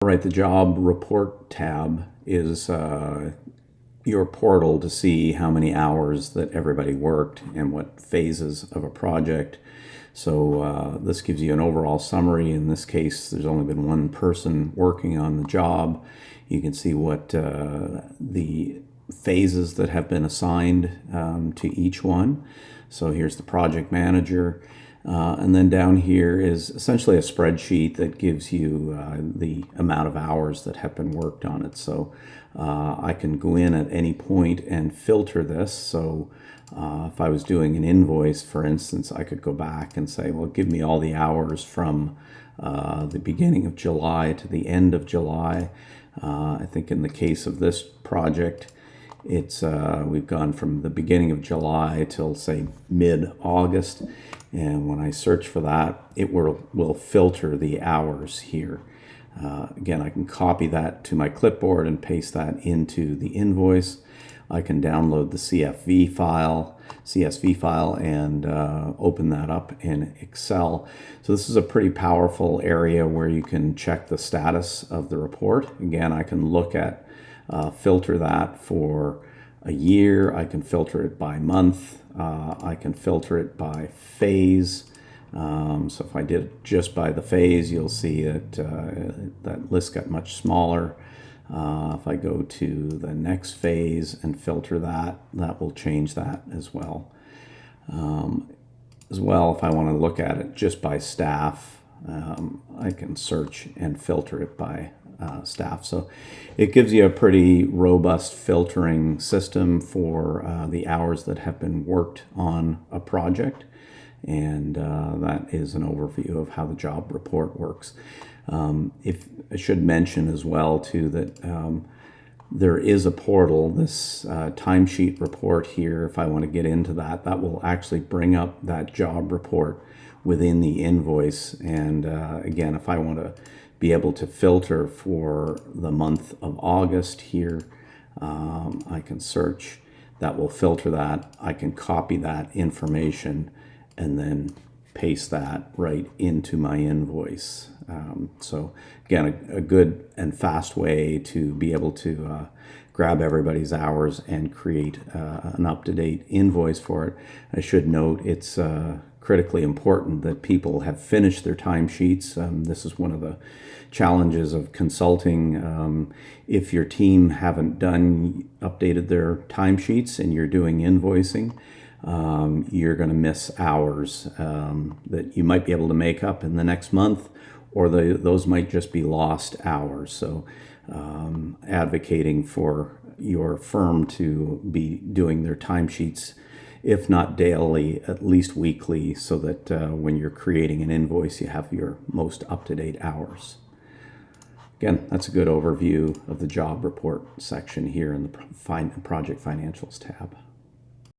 All right, the job report tab is your portal to see how many hours that everybody worked and what phases of a project. So this gives you an overall summary. In this case, there's only been one person working on the job. You can see what the phases that have been assigned to each one. So here's the project manager. And then down here is essentially a spreadsheet that gives you the amount of hours that have been worked on it. So I can go in at any point and filter this. So if I was doing an invoice, for instance, I could go back and say, well, give me all the hours from the beginning of July to the end of July. I think in the case of this project, it's we've gone from the beginning of July till, say, mid-August. And when I search for that, it will filter the hours here. Again, I can copy that to my clipboard and paste that into the invoice. I can download the CSV file and open that up in Excel. So this is a pretty powerful area where you can check the status of the report. Again, I can look at, filter that for a year. I can filter it by month. I can filter it by phase. So if I did it just by the phase, you'll see that that list got much smaller. If I go to the next phase and filter that, that will change that as well. If I want to look at it just by staff, I can search and filter it by staff. So it gives you a pretty robust filtering system for the hours that have been worked on a project. And that is an overview of how the job report works. If I should mention as well too that there is a portal, this timesheet report here. If I want to get into that, that will actually bring up that job report within the invoice. And again, if I want to be able to filter for the month of August here, I can search. That will filter that. I can copy that information and then paste that right into my invoice. So again, a good and fast way to be able to grab everybody's hours and create an up-to-date invoice for it. I should note it's critically important that people have finished their timesheets. This is one of the challenges of consulting. If your team haven't updated their timesheets and you're doing invoicing, you're going to miss hours that you might be able to make up in the next month, or those might just be lost hours. So advocating for your firm to be doing their timesheets, if not daily, at least weekly, so that when you're creating an invoice, you have your most up-to-date hours. Again, that's a good overview of the job report section here in the Project Financials tab.